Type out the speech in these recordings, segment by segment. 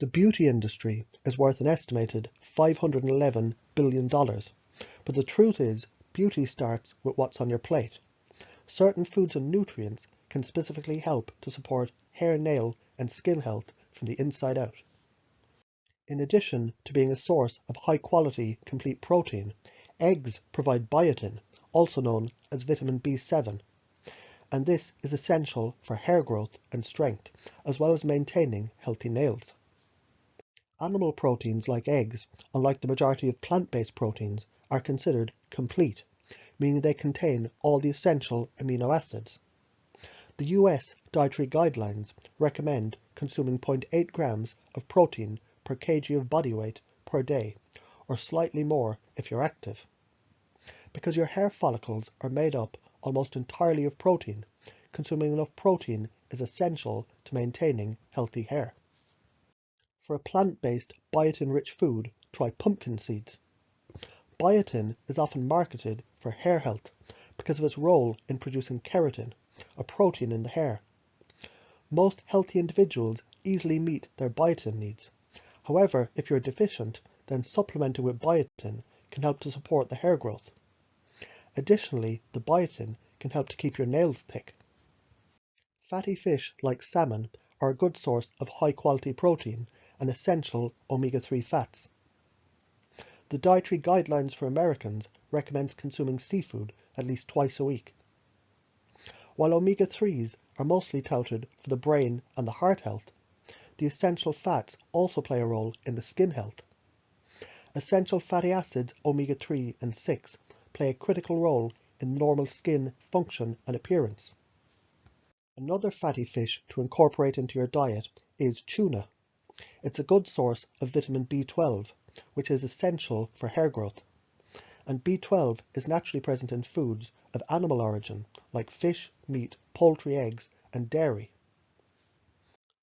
The beauty industry is worth an estimated $511 billion, but the truth is, beauty starts with what's on your plate. Certain foods and nutrients can specifically help to support hair, nail, and skin health from the inside out. In addition to being a source of high-quality, complete protein, eggs provide biotin, also known as vitamin B7, and this is essential for hair growth and strength, as well as maintaining healthy nails. Animal proteins like eggs, unlike the majority of plant-based proteins, are considered complete, meaning they contain all the essential amino acids. The US dietary guidelines recommend consuming 0.8 grams of protein per kg of body weight per day, or slightly more if you're active. Because your hair follicles are made up almost entirely of protein, consuming enough protein is essential to maintaining healthy hair. For a plant-based, biotin-rich food, try pumpkin seeds. Biotin is often marketed for hair health because of its role in producing keratin, a protein in the hair. Most healthy individuals easily meet their biotin needs. However, if you're deficient, then supplementing with biotin can help to support the hair growth. Additionally, the biotin can help to keep your nails thick. Fatty fish like salmon are a good source of high-quality protein and essential omega-3 fats. The dietary guidelines for Americans recommends consuming seafood at least twice a week. While omega-3s are mostly touted for the brain and the heart health, the essential fats also play a role in the skin health. Essential fatty acids omega-3 and 6 play a critical role in normal skin function and appearance. Another fatty fish to incorporate into your diet is tuna. It's a good source of vitamin B12, which is essential for hair growth. And B12 is naturally present in foods of animal origin, like fish, meat, poultry, eggs, and dairy.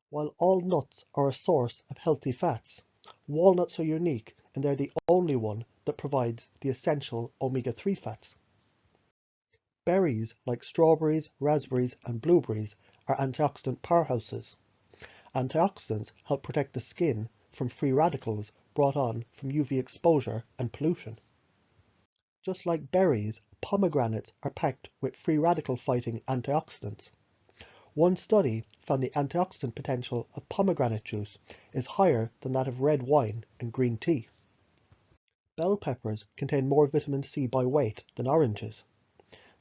While all nuts are a source of healthy fats, walnuts are unique and they're the only one that provides the essential omega-3 fats. Berries like strawberries, raspberries, and blueberries are antioxidant powerhouses. Antioxidants help protect the skin from free radicals brought on from UV exposure and pollution. Just like berries, pomegranates are packed with free radical fighting antioxidants. One study found the antioxidant potential of pomegranate juice is higher than that of red wine and green tea. Bell peppers contain more vitamin C by weight than oranges.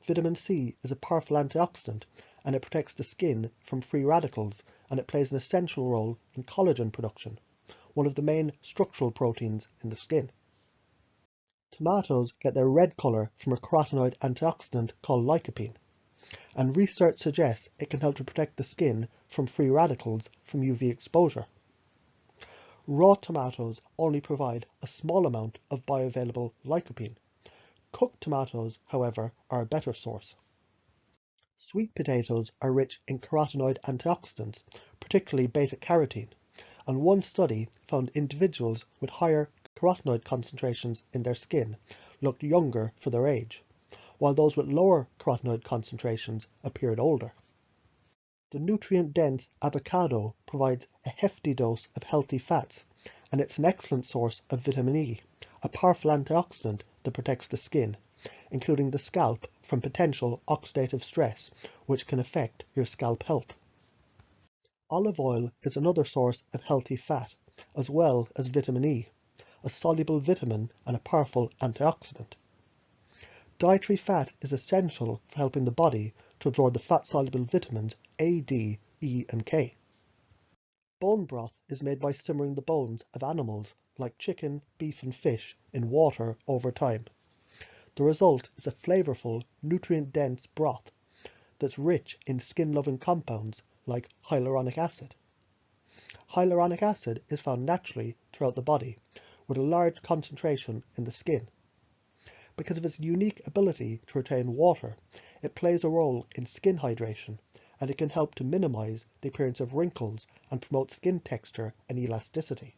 Vitamin C is a powerful antioxidant and it protects the skin from free radicals, and it plays an essential role in collagen production, one of the main structural proteins in the skin. Tomatoes get their red colour from a carotenoid antioxidant called lycopene, and research suggests it can help to protect the skin from free radicals from UV exposure. Raw tomatoes only provide a small amount of bioavailable lycopene. Cooked tomatoes, however, are a better source. Sweet potatoes are rich in carotenoid antioxidants, particularly beta-carotene, and one study found individuals with higher carotenoid concentrations in their skin looked younger for their age, while those with lower carotenoid concentrations appeared older. The nutrient-dense avocado provides a hefty dose of healthy fats, and it's an excellent source of vitamin E, a powerful antioxidant that protects the skin, including the scalp from potential oxidative stress, which can affect your scalp health. Olive oil is another source of healthy fat, as well as vitamin E, a soluble vitamin and a powerful antioxidant. Dietary fat is essential for helping the body to absorb the fat-soluble vitamins A, D, E, and K. Bone broth is made by simmering the bones of animals like chicken, beef, and fish in water over time. The result is a flavorful, nutrient-dense broth that's rich in skin-loving compounds like hyaluronic acid. Hyaluronic acid is found naturally throughout the body, with a large concentration in the skin. Because of its unique ability to retain water, it plays a role in skin hydration, and it can help to minimize the appearance of wrinkles and promote skin texture and elasticity.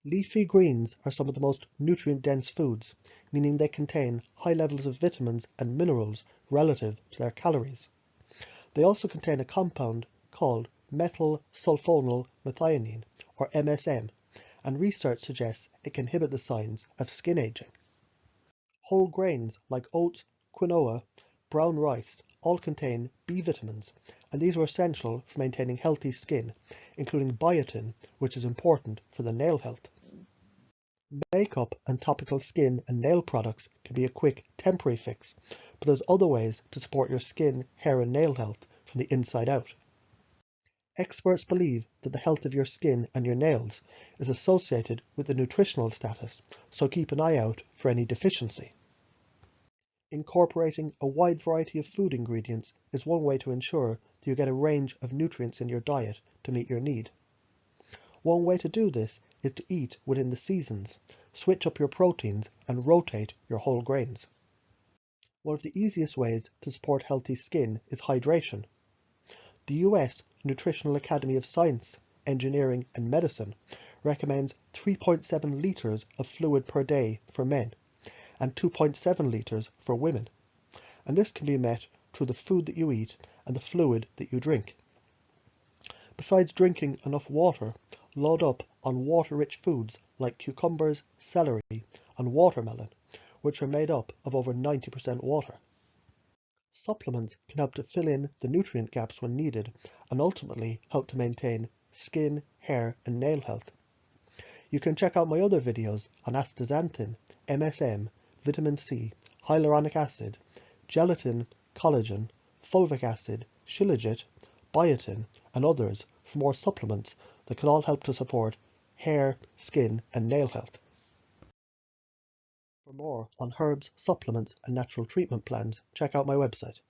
Leafy greens are some of the most nutrient-dense foods, meaning they contain high levels of vitamins and minerals relative to their calories. They also contain a compound called methyl sulfonyl methionine, or MSM, and research suggests it can inhibit the signs of skin aging. Whole grains like oats, quinoa, brown rice all contain B vitamins, and these are essential for maintaining healthy skin, including biotin, which is important for the nail health. Makeup and topical skin and nail products can be a quick, temporary fix, but there's other ways to support your skin, hair and nail health from the inside out. Experts believe that the health of your skin and your nails is associated with the nutritional status, so keep an eye out for any deficiency. Incorporating a wide variety of food ingredients is one way to ensure that you get a range of nutrients in your diet to meet your need. One way to do this is to eat within the seasons, switch up your proteins, and rotate your whole grains. One of the easiest ways to support healthy skin is hydration. The US Nutritional Academy of Science, Engineering and Medicine recommends 3.7 litres of fluid per day for men and 2.7 litres for women, and this can be met through the food that you eat and the fluid that you drink. Besides drinking enough water, load up on water-rich foods like cucumbers, celery, and watermelon, which are made up of over 90% water. Supplements can help to fill in the nutrient gaps when needed and ultimately help to maintain skin, hair, and nail health. You can check out my other videos on astaxanthin, MSM, vitamin C, hyaluronic acid, gelatin, collagen, fulvic acid, shilajit, biotin, and others for more supplements that can all help to support hair, skin, and nail health. For more on herbs, supplements, and natural treatment plans, check out my website.